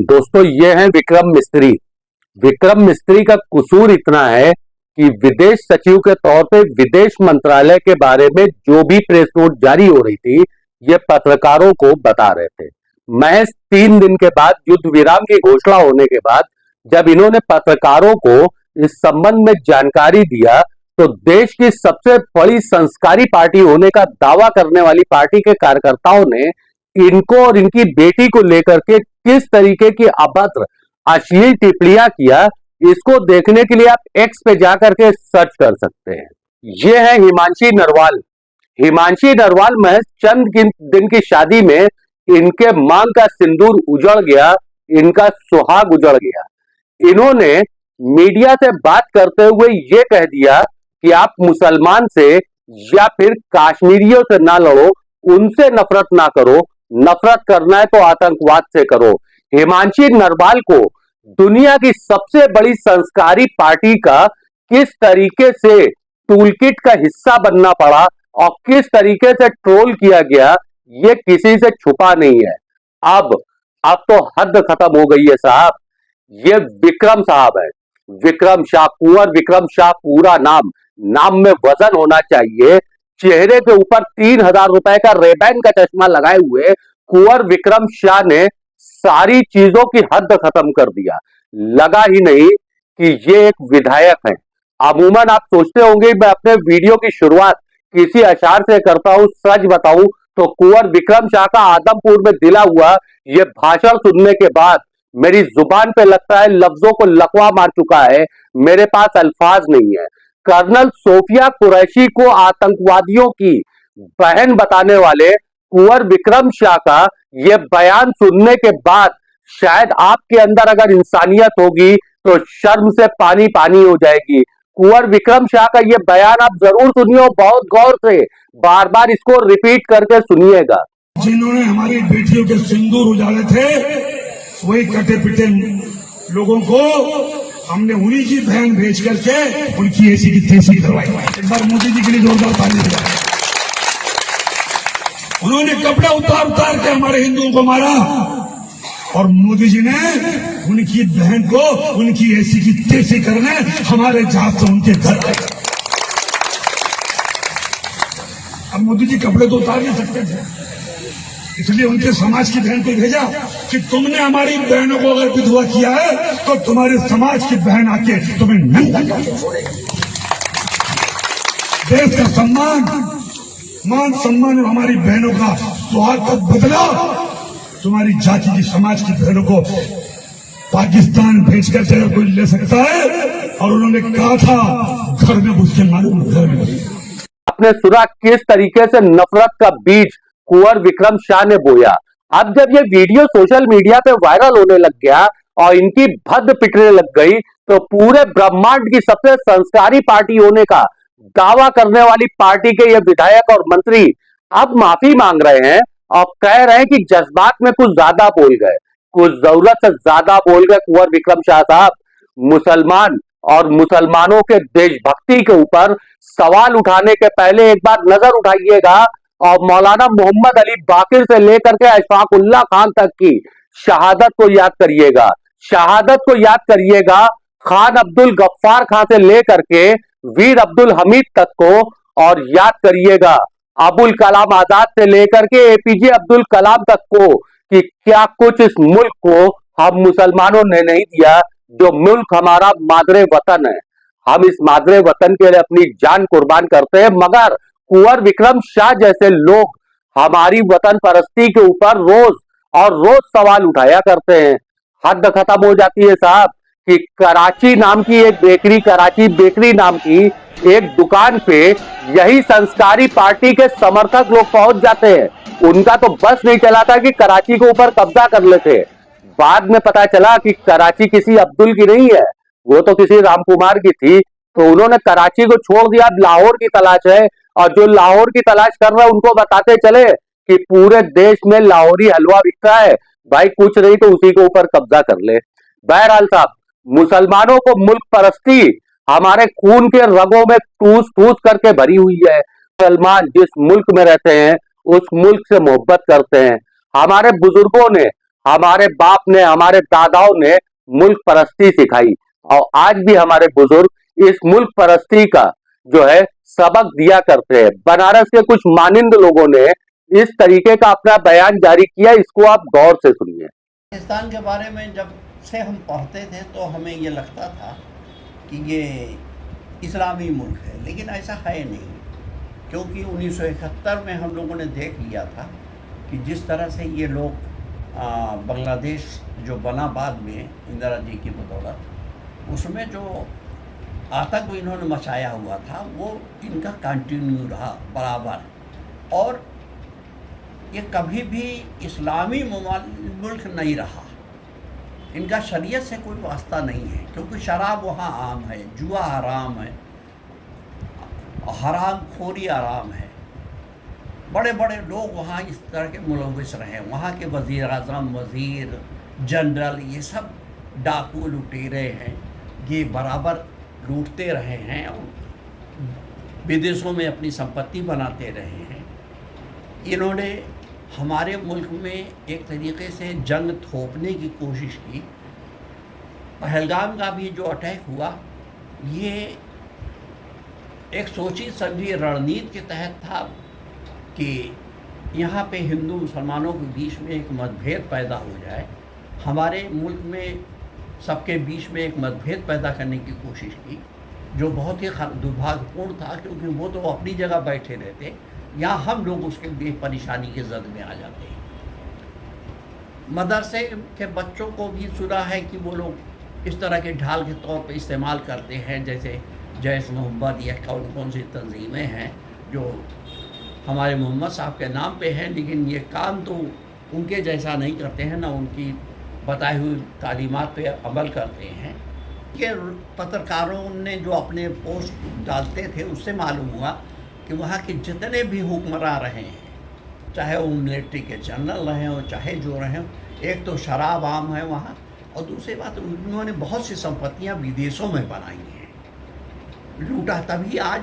दोस्तों ये है विक्रम मिस्त्री। विक्रम मिस्त्री का कसूर इतना है कि विदेश सचिव के तौर पे विदेश मंत्रालय के बारे में जो भी प्रेस नोट जारी हो रही थी, ये पत्रकारों को बता रहे थे। महज 3 दिन के बाद, युद्ध विराम की घोषणा होने के बाद, जब इन्होंने पत्रकारों को इस संबंध में जानकारी दिया, तो देश की सबसे बड़ी संस्कारी पार्टी होने का दावा करने वाली पार्टी के कार्यकर्ताओं ने इनको और इनकी बेटी को लेकर के किस तरीके की अभद्र अश्लील टिप्पणियां किया, इसको देखने के लिए आप एक्स पे जाकर के सर्च कर सकते हैं। ये है हिमांशी नरवाल। हिमांशी नरवाल महज चंद दिन की शादी में इनके मांग का सिंदूर उजड़ गया, इनका सुहाग उजड़ गया। इन्होंने मीडिया से बात करते हुए ये कह दिया कि आप मुसलमान से या फिर कश्मीरियों से ना लड़ो, उनसे नफरत ना करो, नफरत करना है तो आतंकवाद से करो। हिमांशी नरवाल को दुनिया की सबसे बड़ी संस्कारी पार्टी का किस तरीके से टूलकिट का हिस्सा बनना पड़ा और किस तरीके से ट्रोल किया गया, ये किसी से छुपा नहीं है। अब तो हद खत्म हो गई है साहब। ये विक्रम साहब है, विक्रम शाह, कुंवर विक्रम शाह पूरा नाम। नाम में वजन होना चाहिए। चेहरे के ऊपर 3,000 रुपए का रेबैन का चश्मा लगाए हुए कुंवर विक्रम शाह ने सारी चीजों की हद खत्म कर दिया। लगा ही नहीं कि ये एक विधायक है। अमूमन आप सोचते होंगे मैं अपने वीडियो की शुरुआत किसी अशार से करता हूं। सच बताऊं तो कुंवर विक्रम शाह का आदमपुर में दिला हुआ यह भाषण सुनने के बाद मेरी जुबान पे लगता है लफ्जों को लकवा मार चुका है। मेरे पास अल्फाज नहीं है। कर्नल सोफिया कुरैशी को आतंकवादियों की बहन बताने वाले कुंवर विक्रम शाह का यह बयान सुनने के बाद शायद आपके अंदर अगर इंसानियत होगी तो शर्म से पानी पानी हो जाएगी। कुंवर विक्रम शाह का यह बयान आप जरूर सुनिए, बहुत गौर से, बार बार इसको रिपीट करके सुनिएगा। जिन्होंने हमारी बेटियों के सिंदूर उजाले थे, वही कटे पिटे लोगों को हमने उन्हीं की बहन भेज करके उनकी ऐसी की तैसी करवाई। एक बार मोदी जी के लिए जोरदार ताली बजाएं। उन्होंने कपड़ा उतार उतार के हमारे हिंदुओं को मारा और मोदी जी ने उनकी बहन को उनकी ऐसी की तैसी करने हमारे जहाज से उनके घर आए। अब मोदी जी कपड़े तो उतार नहीं सकते थे, इसलिए उनके समाज की बहन को भेजा कि तुमने हमारी बहनों को अगर विधवा किया है तो तुम्हारे समाज की बहन आके तुम्हें नंगा करके छोड़ेगी। देश का सम्मान, मान सम्मान और हमारी बहनों का सुहाग का बदला तुम्हारी जाति की, समाज की बहनों को पाकिस्तान भेज कर अगर कोई ले सकता है। और उन्होंने कहा था घर में घुस के मालूम, घर में घुस। आपने सुना किस तरीके से नफरत का बीज कुंवर विक्रम शाह ने बोया। अब जब ये वीडियो सोशल मीडिया पे वायरल होने लग गया और इनकी भद्द पिटने लग गई, तो पूरे ब्रह्मांड की सबसे संस्कारी पार्टी होने का दावा करने वाली पार्टी के ये विधायक और मंत्री अब माफी मांग रहे हैं और कह रहे हैं कि जज्बात में कुछ ज्यादा बोल गए, कुछ जरूरत से ज्यादा बोल गए। कुंवर विक्रम शाह साहब, मुसलमान और मुसलमानों के देशभक्ति के ऊपर सवाल उठाने के पहले एक बार नजर उठाइएगा और मौलाना मोहम्मद अली बाकिर से लेकर के अशफाक उल्लाह खान तक की शहादत को याद करिएगा। शहादत को याद करिएगा, खान अब्दुल गफ्फार खान से लेकर के वीर अब्दुल हमीद तक को, और याद करिएगा अबुल कलाम आजाद से लेकर के एपीजे अब्दुल कलाम तक को, कि क्या कुछ इस मुल्क को हम मुसलमानों ने नहीं दिया। जो मुल्क हमारा मादरे वतन है, हम इस मादरे वतन के लिए अपनी जान कुर्बान करते हैं, मगर कुंवर विक्रम शाह जैसे लोग हमारी वतन परस्ती के ऊपर रोज और रोज सवाल उठाया करते हैं। हद खत्म हो जाती है साहब कि कराची नाम की एक बेकरी, कराची बेकरी नाम की एक दुकान पे यही संस्कारी पार्टी के समर्थक लोग पहुंच जाते हैं। उनका तो बस नहीं चला था कि कराची के ऊपर कब्जा कर लेते। बाद में पता चला कि कराची किसी अब्दुल की नहीं है, वो तो किसी राम कुमार की थी। तो उन्होंने कराची को छोड़ दिया, अब लाहौर की तलाश है, और जो लाहौर की तलाश कर रहे हैं उनको बताते चले कि पूरे देश में लाहौरी हलवा बिकता है, भाई कुछ नहीं तो उसी के ऊपर कब्जा कर ले। बहरहाल साहब, मुसलमानों को मुल्क परस्ती हमारे खून के रगों में ठूस ठूस करके भरी हुई है। मुसलमान जिस मुल्क में रहते हैं उस मुल्क से मोहब्बत करते हैं। हमारे बुजुर्गों ने, हमारे बाप ने, हमारे दादाओं ने मुल्क परस्ती सिखाई और आज भी हमारे बुजुर्ग इस मुल्क परस्ती का जो है सबक दिया करते हैं। बनारस के कुछ मानिंद लोगों ने इस तरीके का अपना बयान जारी किया, इसको आप गौर से सुनिए। पाकिस्तान के बारे में जब से हम पढ़ते थे तो हमें ये लगता था कि ये इस्लामी मुल्क है, लेकिन ऐसा है नहीं, क्योंकि 1971 में हम लोगों ने देख लिया था कि जिस तरह से ये लोग बांग्लादेश जो बना बाद में इंदिरा जी की बदौलत, उसमें जो आतंक इन्होंने मचाया हुआ था वो इनका कंटिन्यू रहा बराबर, और ये कभी भी इस्लामी मुल्क नहीं रहा। इनका शरीयत से कोई वास्ता नहीं है, क्योंकि शराब वहाँ आम है, जुआ हराम है, हराम खोरी हराम है। बड़े बड़े लोग वहाँ इस तरह के मुलविस रहे, वहाँ के वज़ीर आज़म, वज़ीर, जनरल, ये सब डाकू लुटेरे हैं, ये बराबर लूटते रहे हैं और विदेशों में अपनी संपत्ति बनाते रहे हैं। इन्होंने हमारे मुल्क में एक तरीके से जंग थोपने की कोशिश की। पहलगाम का भी जो अटैक हुआ, ये एक सोची समझी रणनीति के तहत था कि यहाँ पे हिंदू मुसलमानों के बीच में एक मतभेद पैदा हो जाए। हमारे मुल्क में सबके बीच में एक मतभेद पैदा करने की कोशिश की, जो बहुत ही दुर्भाग्यपूर्ण था, क्योंकि वो तो अपनी जगह बैठे रहते, यहाँ हम लोग उसके लिए परेशानी के जद में आ जाते हैं। मदरसे के बच्चों को भी सुना है कि वो लोग इस तरह के ढाल के तौर पे इस्तेमाल करते हैं, जैसे जैश मोहम्मद या कौन सी तंजीमें हैं जो हमारे मोहम्मद साहब के नाम पे हैं, लेकिन ये काम तो उनके जैसा नहीं करते हैं, ना उनकी बताई हुई तालीमात पे अमल करते हैं। ये पत्रकारों ने जो अपने पोस्ट डालते थे उससे मालूम हुआ कि वहाँ के जितने भी हुक्मरान रहे हैं, चाहे वो मिलिट्री के जनरल रहे हों, चाहे जो रहे हों, एक तो शराब आम है वहाँ, और दूसरी बात उन्होंने बहुत सी संपत्तियाँ विदेशों में बनाई हैं, लूटा। तभी आज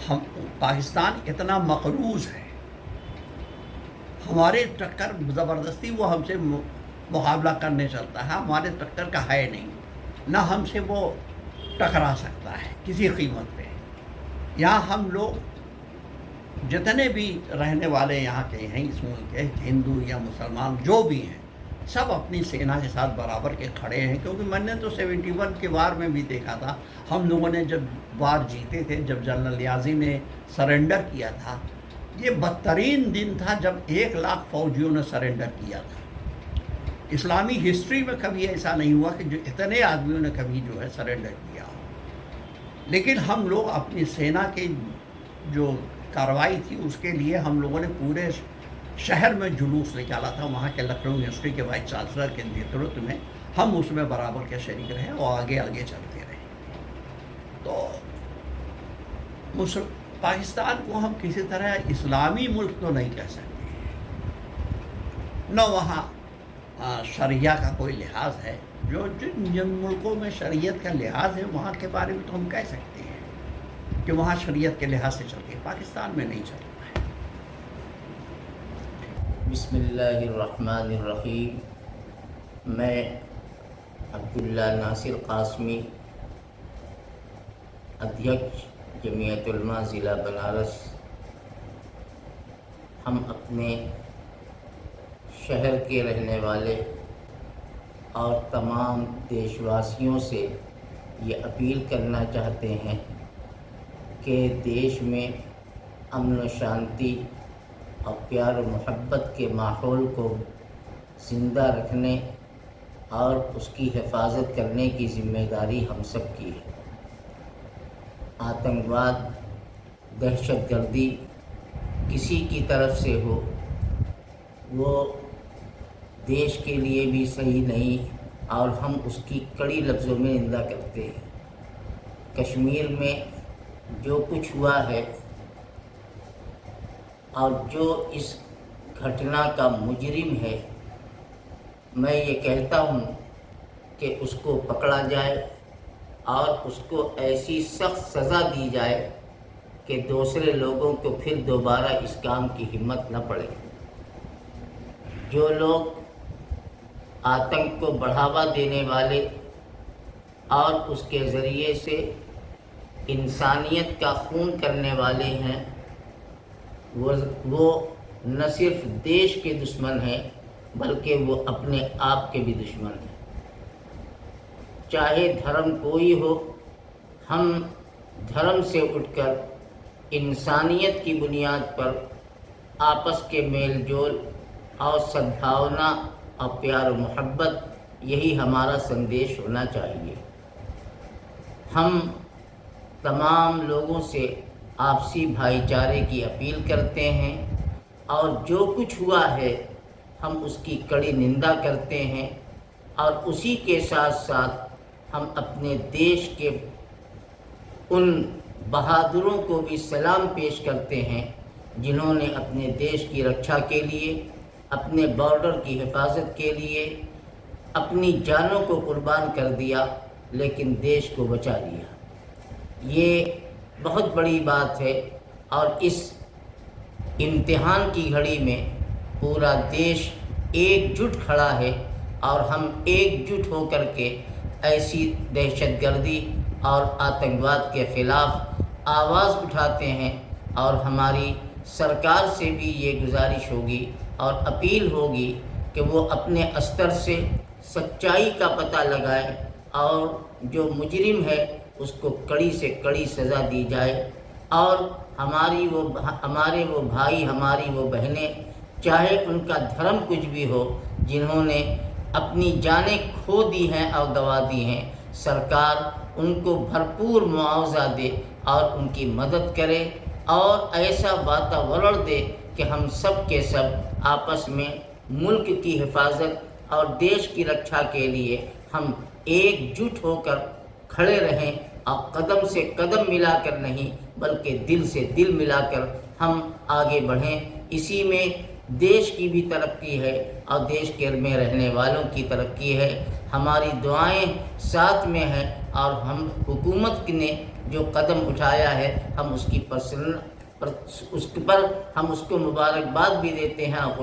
हम पाकिस्तान इतना मकरूज़ है, हमारे टक्कर ज़बरदस्ती वो हमसे मुकाबला करने चलता है, हमारे टक्कर का है नहीं, ना हमसे वो टकरा सकता है किसी कीमत पे। यहाँ हम लोग जितने भी रहने वाले यहाँ के हैं, इस मुल्क के हिंदू या मुसलमान जो भी हैं, सब अपनी सेना के साथ बराबर के खड़े हैं। क्योंकि मैंने तो 71 के वार में भी देखा था, हम लोगों ने जब वार जीते थे, जब जनरल नियाज़ी ने सरेंडर किया था, ये बदतरीन दिन था जब 1 लाख फौजियों ने सरेंडर किया था। इस्लामी हिस्ट्री में कभी ऐसा नहीं हुआ कि जो इतने आदमियों ने कभी जो है सरेंडर किया हो। लेकिन हम लोग अपनी सेना के जो कार्रवाई थी उसके लिए हम लोगों ने पूरे शहर में जुलूस निकाला था। वहाँ के लखनऊ यूनिवर्सिटी के वाइस चांसलर के नेतृत्व में हम उसमें बराबर के शरीक रहे और आगे आगे चलते रहे। तो पाकिस्तान को हम किसी तरह इस्लामी मुल्क तो नहीं कह सकते, न वहाँ शरिया का कोई लिहाज है। जो जिन मुल्कों में शरीयत का लिहाज है वहाँ के बारे में तो हम कह सकते हैं कि वहाँ शरीयत के लिहाज से चलती है, पाकिस्तान में नहीं चलता है। बिस्मिल्लाहिर्रहमानिर्रहीम। मैं अब्दुल्ला नासिर कासमी, अध्यक्ष जमीयत उलमा ज़िला बनारस, हम अपने शहर के रहने वाले और तमाम देशवासियों से ये अपील करना चाहते हैं कि देश में अमन व शांति और प्यार और मोहब्बत के माहौल को ज़िंदा रखने और उसकी हिफाजत करने की ज़िम्मेदारी हम सब की है। आतंकवाद, दहशतगर्दी किसी की तरफ से हो, वो देश के लिए भी सही नहीं और हम उसकी कड़ी लफ्ज़ों में निंदा करते हैं। कश्मीर में जो कुछ हुआ है और जो इस घटना का मुजरिम है, मैं ये कहता हूँ कि उसको पकड़ा जाए और उसको ऐसी सख्त सज़ा दी जाए कि दूसरे लोगों को फिर दोबारा इस काम की हिम्मत न पड़े। जो लोग आतंक को बढ़ावा देने वाले और उसके ज़रिए से इंसानियत का खून करने वाले हैं, वो न सिर्फ देश के दुश्मन हैं बल्कि वो अपने आप के भी दुश्मन हैं। चाहे धर्म कोई हो, हम धर्म से उठकर इंसानियत की बुनियाद पर आपस के मेल जोल और सद्भावना और प्यार और मोहब्बत, यही हमारा संदेश होना चाहिए। हम तमाम लोगों से आपसी भाईचारे की अपील करते हैं और जो कुछ हुआ है हम उसकी कड़ी निंदा करते हैं और उसी के साथ साथ हम अपने देश के उन बहादुरों को भी सलाम पेश करते हैं जिन्होंने अपने देश की रक्षा के लिए, अपने बॉर्डर की हिफाजत के लिए अपनी जानों को कुर्बान कर दिया, लेकिन देश को बचा लिया। ये बहुत बड़ी बात है और इस इम्तिहान की घड़ी में पूरा देश एकजुट खड़ा है और हम एकजुट होकर के ऐसी दहशतगर्दी और आतंकवाद के ख़िलाफ़ आवाज़ उठाते हैं। और हमारी सरकार से भी ये गुजारिश होगी और अपील होगी कि वो अपने स्तर से सच्चाई का पता लगाए और जो मुजरिम है उसको कड़ी से कड़ी सज़ा दी जाए और हमारे वो भाई, हमारी वो बहनें, चाहे उनका धर्म कुछ भी हो, जिन्होंने अपनी जानें खो दी हैं और गंवा दी हैं, सरकार उनको भरपूर मुआवजा दे और उनकी मदद करे और ऐसा वातावरण दे कि हम सब के सब आपस में मुल्क की हिफाजत और देश की रक्षा के लिए हम एकजुट होकर खड़े रहें और कदम से कदम मिलाकर नहीं बल्कि दिल से दिल मिलाकर हम आगे बढ़ें। इसी में देश की भी तरक्की है और देश के में रहने वालों की तरक्की है। हमारी दुआएं साथ में हैं और हम हुकूमत ने जो कदम उठाया है हम उसकी उस पर हम उसको मुबारकबाद भी देते हैं और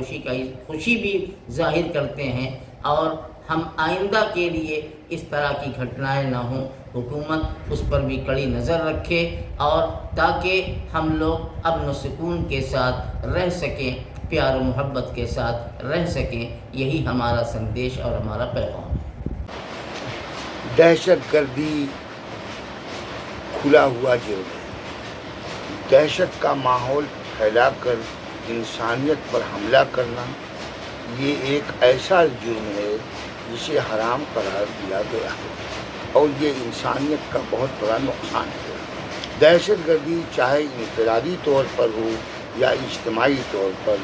खुशी भी जाहिर करते हैं और हम आइंदा के लिए इस तरह की घटनाएं ना हों, हुकूमत उस पर भी कड़ी नज़र रखे और ताकि हम लोग अमन सुकून के साथ रह सकें, प्यार और मोहब्बत के साथ रह सकें। यही हमारा संदेश और हमारा पैगाम है। दहशतगर्दी खुला हुआ जुर्म है। दहशत का माहौल फैलाकर इंसानियत पर हमला करना ये एक ऐसा जुर्म है जिसे हराम करार दिया गया है और ये इंसानियत का बहुत बड़ा नुकसान है। दहशतगर्दी चाहे इंफरादी तौर पर हो या इज्तिमाई तौर पर,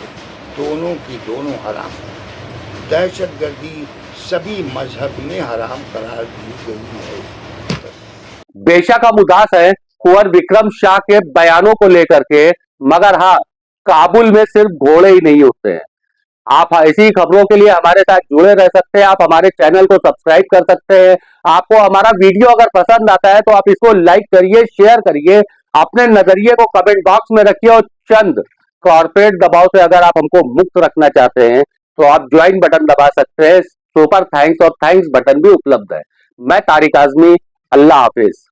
दोनों की दोनों हराम है। दहशतगर्दी सभी मजहब में हराम करार दी गई है। बेशक हम उदास हैं कुंवर विक्रम शाह के बयानों को लेकर के, मगर हाँ, काबुल में सिर्फ घोड़े ही नहीं होते हैं। आप ऐसी खबरों के लिए हमारे साथ जुड़े रह सकते हैं। आप हमारे चैनल को सब्सक्राइब कर सकते हैं। आपको हमारा वीडियो अगर पसंद आता है तो आप इसको लाइक करिए, शेयर करिए, अपने नजरिए को कमेंट बॉक्स में रखिए और चंद कॉर्पोरेट दबाव से अगर आप हमको मुक्त रखना चाहते हैं तो आप ज्वाइन बटन दबा सकते हैं। सुपर थैंक्स और थैंक्स बटन भी उपलब्ध है। मैं तारिक आजमी, अल्लाह हाफिज।